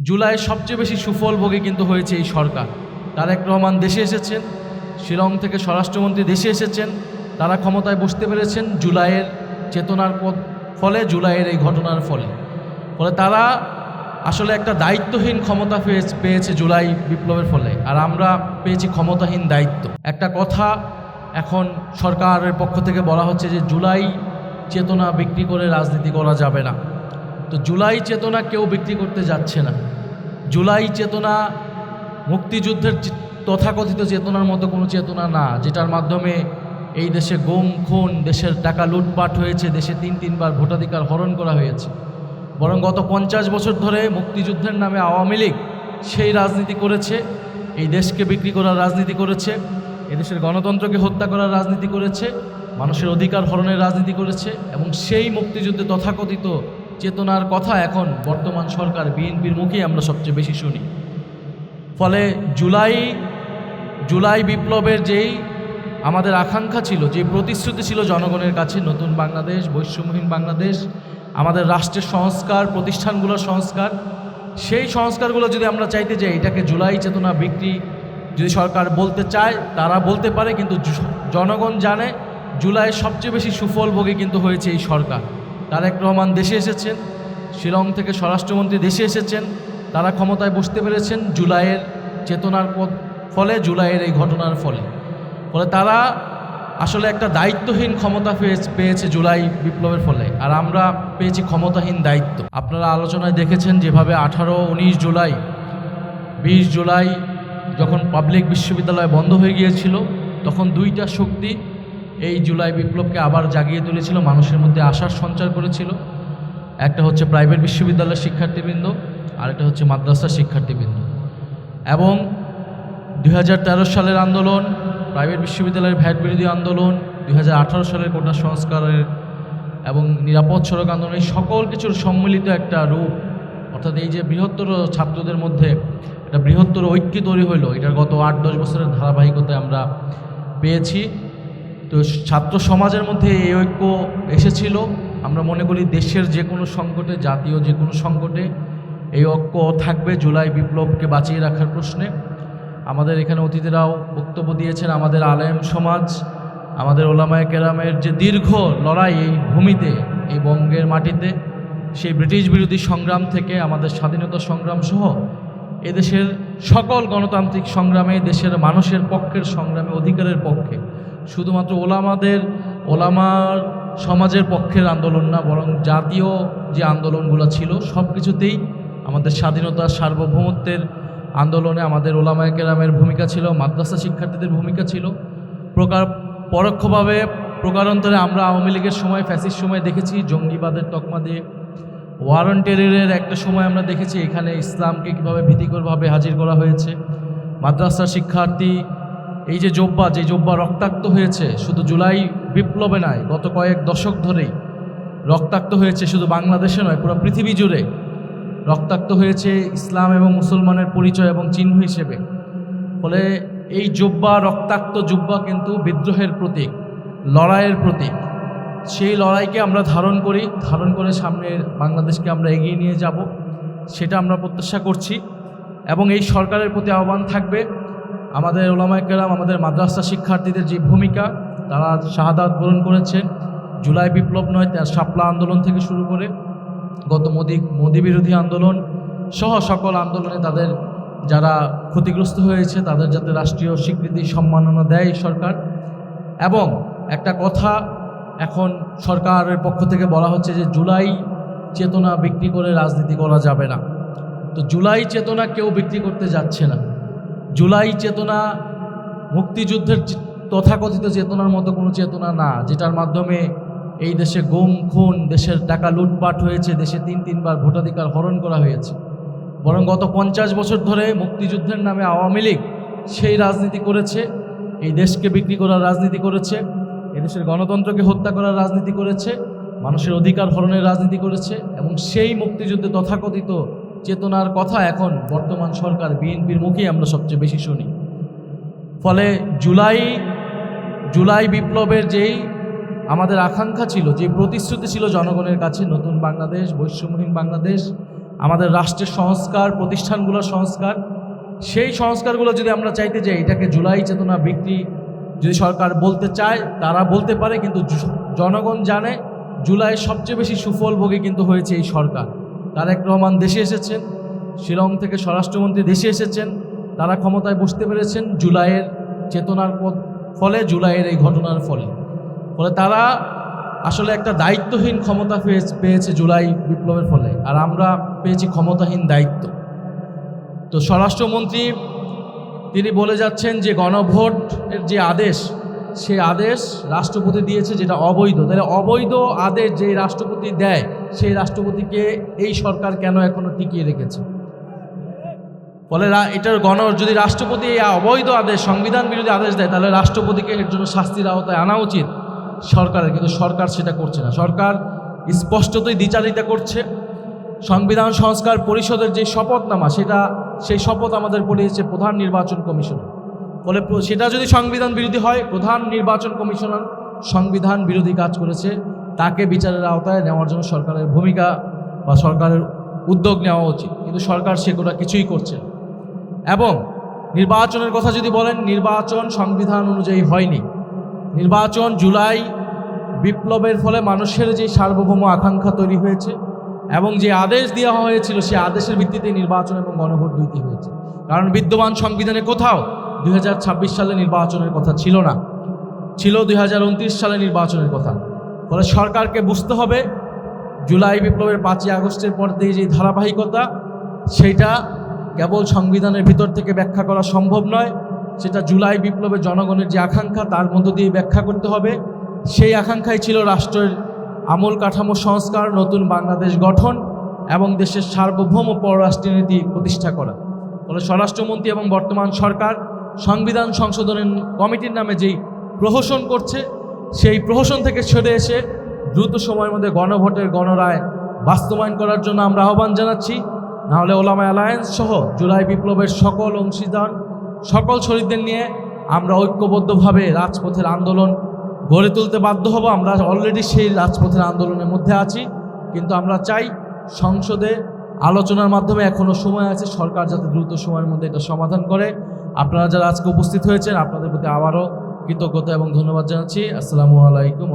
জুলাই সবচেয়ে বেশি সুফল ভোগে কিন্তু হয়েছে এই সরকার। তারেক রহমান দেশে এসেছেন, শিলং থেকে স্বরাষ্ট্রমন্ত্রী দেশে এসেছেন, তারা ক্ষমতায় বসতে পেরেছেন জুলাইয়ের চেতনার ফলে, জুলাইয়ের এই ঘটনার ফলে তারা আসলে একটা দায়িত্বহীন ক্ষমতা পেয়েছে জুলাই বিপ্লবের ফলে, আর আমরা পেয়েছি ক্ষমতাহীন দায়িত্ব। একটা কথা এখন সরকারের পক্ষ থেকে বলা হচ্ছে যে জুলাই চেতনা বিক্রি করে রাজনীতি করা যাবে না। তো জুলাই চেতনা কেউ বিক্রি করতে যাচ্ছে না। জুলাই চেতনা মুক্তিযুদ্ধের তথাকথিত চেতনার মতো কোনো চেতনা না, যেটার মাধ্যমে এই দেশে গুম খুন, দেশের টাকা লুটপাট হয়েছে, দেশে তিনবার ভোটাধিকার হরণ করা হয়েছে। বরং গত 50 বছর ধরে মুক্তিযুদ্ধের নামে আওয়ামী লীগ সেই রাজনীতি করেছে, এই দেশকে বিক্রি করার রাজনীতি করেছে, এদেশের গণতন্ত্রকে হত্যা করার রাজনীতি করেছে, মানুষের অধিকার হরণের রাজনীতি করেছে, এবং সেই মুক্তিযুদ্ধে তথাকথিত চেতনার কথা এখন বর্তমান সরকার বিএনপির মুখেই আমরা সবচেয়ে বেশি শুনি। ফলে জুলাই বিপ্লবের যেই আমাদের আকাঙ্ক্ষা ছিল, যে প্রতিশ্রুতি ছিল জনগণের কাছে, নতুন বাংলাদেশ, বৈষম্যহীন বাংলাদেশ, আমাদের রাষ্ট্রের সংস্কার, প্রতিষ্ঠানগুলোর সংস্কার, সেই সংস্কারগুলো যদি আমরা চাইতে যাই, এটাকে জুলাই চেতনা বিক্রি যদি সরকার বলতে চায় তারা বলতে পারে, কিন্তু জনগণ জানে জুলাইয়ের সবচেয়ে বেশি সুফল ভোগে কিন্তু হয়েছে এই সরকার। তারেক রহমান দেশে এসেছেন, শিলং থেকে স্বরাষ্ট্রমন্ত্রী দেশে এসেছেন, তারা ক্ষমতায় বসতে পেরেছেন জুলাইয়ের চেতনার ফলে, জুলাইয়ের এই ঘটনার ফলে তারা আসলে একটা দায়িত্বহীন ক্ষমতা পেয়েছে জুলাই বিপ্লবের ফলে, আর আমরা পেয়েছি ক্ষমতাহীন দায়িত্ব। আপনারা আলোচনায় দেখেছেন যেভাবে 18, 19 জুলাই, 20 জুলাই যখন পাবলিক বিশ্ববিদ্যালয় বন্ধ হয়ে গিয়েছিল, তখন দুইটা শক্তি এই জুলাই বিপ্লবকে আবার জাগিয়ে তুলেছিল, মানুষের মধ্যে আশার সঞ্চার করেছিল। একটা হচ্ছে প্রাইভেট বিশ্ববিদ্যালয়ের শিক্ষার্থীবৃন্দ, আর একটা হচ্ছে মাদ্রাসার শিক্ষার্থীবৃন্দ। এবং 2013 সালের আন্দোলন, প্রাইভেট বিশ্ববিদ্যালয়ের ভ্যাট বিরোধী আন্দোলন, 2018 সালের কোটা সংস্কারের এবং নিরাপদ সড়ক আন্দোলন, এই সকল কিছুর সম্মিলিত একটা রূপ, অর্থাৎ এই যে বৃহত্তর ছাত্রদের মধ্যে একটা বৃহত্তর ঐক্য তৈরি হইল, এটার গত 8-10 বছরের ধারাবাহিকতায় আমরা পেয়েছি। তো ছাত্র সমাজের মধ্যে এই ঐক্য এসেছিল। আমরা মনে করি দেশের যে কোনো সংকটে, জাতীয় যে কোনো সংকটে এই ঐক্য থাকবে জুলাই বিপ্লবকে বাঁচিয়ে রাখার প্রশ্নে। আমাদের এখানে অতিথিরাও বক্তব্য দিয়েছেন, আমাদের আলেম সমাজ, আমাদের ওলামায়ে কেরামের যে দীর্ঘ লড়াই এই ভূমিতে, এই বঙ্গের মাটিতে, সেই ব্রিটিশ বিরোধী সংগ্রাম থেকে আমাদের স্বাধীনতা সংগ্রাম সহ এদেশের সকল গণতান্ত্রিক সংগ্রামে, দেশের মানুষের পক্ষের সংগ্রামে, অধিকারের পক্ষে, শুধুমাত্র ওলামার সমাজের পক্ষের আন্দোলন না, বরং জাতীয় যে আন্দোলনগুলো ছিল সব কিছুতেই আমাদের স্বাধীনতা, সার্বভৌমত্বের আন্দোলনে আমাদের ওলামায়ে কেরামের ভূমিকা ছিল, মাদ্রাসা শিক্ষার্থীদের ভূমিকা ছিল। পরোক্ষভাবে প্রকারান্তরে আমরা আওয়ামী লীগের সময়, ফ্যাসিস্ট সময় দেখেছি জঙ্গিবাদের তকমা দিয়ে, ওয়ার অন টেররের একটা সময় আমরা দেখেছি এখানে ইসলামকে কীভাবে ভীতিকরভাবে হাজির করা হয়েছে। মাদ্রাসার শিক্ষার্থী, এই যে জোব্বা রক্তাক্ত হয়েছে, শুধু জুলাই বিপ্লবে নয়, গত কয়েক দশক ধরেই রক্তাক্ত হয়েছে, শুধু বাংলাদেশে নয়, পুরো পৃথিবী জুড়ে রক্তাক্ত হয়েছে ইসলাম এবং মুসলমানের পরিচয় এবং চিহ্ন হিসেবে। ফলে এই রক্তাক্ত জুব্বা কিন্তু বিদ্রোহের প্রতীক, লড়াইয়ের প্রতীক। সেই লড়াইকে আমরা ধারণ করে সামনের বাংলাদেশকে আমরা এগিয়ে নিয়ে যাব, সেটা আমরা প্রত্যাশা করছি। এবং এই সরকারের প্রতি আহ্বান থাকবে, আমাদের ওলামায়ে কেরাম, আমাদের মাদ্রাসা শিক্ষার্থীদের যে ভূমিকা, তারা শাহাদাত বরণ করেছে জুলাই বিপ্লব নয়, তার শাপলা আন্দোলন থেকে শুরু করে গত মোদি বিরোধী আন্দোলন সহ সকল আন্দোলনে তাদের যারা ক্ষতিগ্রস্ত হয়েছে তাদের যাতে রাষ্ট্রীয় স্বীকৃতি, সম্মাননা দেয় সরকার। এবং একটা কথা এখন সরকারের পক্ষ থেকে বলা হচ্ছে যে জুলাই চেতনা বিক্রি করে রাজনীতি করা যাবে না। তো জুলাই চেতনা কেউ বিক্রি করতে যাচ্ছে না। জুলাই চেতনা মুক্তিযুদ্ধের তথাকথিত চেতনার মতো কোনো চেতনা না, যেটার মাধ্যমে এই দেশে গুম খুন, দেশের টাকা লুটপাট হয়েছে, দেশে তিনবার ভোটাধিকার হরণ করা হয়েছে। বরং গত 50 বছর ধরে মুক্তিযুদ্ধের নামে আওয়ামী লীগ সেই রাজনীতি করেছে, এই দেশকে বিক্রি করার রাজনীতি করেছে, এদেশের গণতন্ত্রকে হত্যা করার রাজনীতি করেছে, মানুষের অধিকার হরণের রাজনীতি করেছে, এবং সেই মুক্তিযুদ্ধে তথাকথিত চেতনার কথা এখন বর্তমান সরকার বিএনপির মুখেই আমরা সবচেয়ে বেশি শুনি। ফলে জুলাই বিপ্লবের যেই আমাদের আকাঙ্ক্ষা ছিল, যে প্রতিশ্রুতি ছিল জনগণের কাছে, নতুন বাংলাদেশ, বৈষম্যহীন বাংলাদেশ, আমাদের রাষ্ট্রের সংস্কার, প্রতিষ্ঠানগুলোর সংস্কার, সেই সংস্কারগুলো যদি আমরা চাইতে যাই, এটাকে জুলাই চেতনা বিক্রি যদি সরকার বলতে চায় তারা বলতে পারে, কিন্তু জনগণ জানে জুলাই সবচেয়ে বেশি সুফলভোগী কিন্তু হয়েছে এই সরকার। তারেক রহমান দেশে এসেছেন, শিলং থেকে স্বরাষ্ট্রমন্ত্রী দেশে এসেছেন, তারা ক্ষমতায় বসতে পেরেছেন জুলাইয়ের চেতনার ফলে, জুলাইয়ের এই ঘটনার ফলে তারা আসলে একটা দায়িত্বহীন ক্ষমতা পেয়েছে জুলাই বিপ্লবের ফলে, আর আমরা পেয়েছি ক্ষমতাহীন দায়িত্ব। তো স্বরাষ্ট্রমন্ত্রী তিনি বলে যাচ্ছেন যে গণভোটের যে আদেশ, সেই আদেশ রাষ্ট্রপতি দিয়েছে যেটা অবৈধ। তাহলে অবৈধ আদেশ যে রাষ্ট্রপতি দেয়, সেই রাষ্ট্রপতিকে এই সরকার কেন এখনো টিকিয়ে রেখেছে? ফলে এটার যদি রাষ্ট্রপতি এই অবৈধ আদেশ, সংবিধান বিরোধী আদেশ দেয়, তাহলে রাষ্ট্রপতিকে এর জন্য শাস্তির আওতায় আনা উচিত সরকারের, কিন্তু সরকার সেটা করছে না। সরকার স্পষ্টতই দ্বিচারিতা করছে। সংবিধান সংস্কার পরিষদের যে শপথনামা, সেই শপথ আমাদের পড়িয়েছে প্রধান নির্বাচন কমিশনার। ফলে সেটা যদি সংবিধান বিরোধী হয়, প্রধান নির্বাচন কমিশনার সংবিধান বিরোধী কাজ করেছে, তাকে বিচারের আওতায় নেওয়ার জন্য সরকারের ভূমিকা বা সরকারের উদ্যোগ নেওয়া উচিত, কিন্তু সরকার সেগুলো কিছুই করছে না। এবং নির্বাচনের কথা যদি বলেন, নির্বাচন সংবিধান অনুযায়ী হয়নি। নির্বাচন জুলাই বিপ্লবের ফলে মানুষের যে সার্বভৌম আকাঙ্ক্ষা তৈরি হয়েছে এবং যে আদেশ দেওয়া হয়েছিল, সেই আদেশের ভিত্তিতে নির্বাচন এবং গণভোট দুইটি হয়েছে। কারণ বিদ্যমান সংবিধানে কোথাও 2026 সালে নির্বাচনের কথা ছিল না, ছিল 2029 সালে নির্বাচনের কথা। ফলে সরকারকে বুঝতে হবে জুলাই বিপ্লবের 5ই আগস্টের পর থেকে যে ধারাবাহিকতা, সেইটা কেবল সংবিধানের ভিতর থেকে ব্যাখ্যা করা সম্ভব নয়, সেটা জুলাই বিপ্লবের জনগণের যে আকাঙ্ক্ষা তার মধ্য দিয়ে ব্যাখ্যা করতে হবে। সেই আকাঙ্ক্ষাই ছিল রাষ্ট্রের আমূল কাঠামো সংস্কার, নতুন বাংলাদেশ গঠন এবং দেশের সার্বভৌম পররাষ্ট্রনীতি প্রতিষ্ঠা করা। ফলে স্বরাষ্ট্রমন্ত্রী এবং বর্তমান সরকার সংবিধান সংশোধনের কমিটির নামে যেই প্রহসন করছে, সেই প্রহসন থেকে সরে এসে দ্রুত সময়ের মধ্যে গণভোটের গণরায় বাস্তবায়ন করার জন্য আমরা আহ্বান জানাচ্ছি। নাহলে ওলামা অ্যালায়েন্স সহ জুলাই বিপ্লবের সকল অংশীদার, সকল শহীদদের নিয়ে আমরা ঐক্যবদ্ধভাবে রাজপথের আন্দোলন গড়ে তুলতে বাধ্য হব। আমরা অলরেডি সেই রাজপথের আন্দোলনের মধ্যে আছি, কিন্তু আমরা চাই সংসদে আলোচনার মাধ্যমে, এখনও সময় আছে, সরকার যাতে দ্রুত সময়ের মধ্যে এটা সমাধান করে। আপনারা যারা আজকে উপস্থিত হয়েছেন, আপনাদের প্রতি আবারও কৃতজ্ঞতা এবং ধন্যবাদ জানাচ্ছি। আসসালামু আলাইকুম।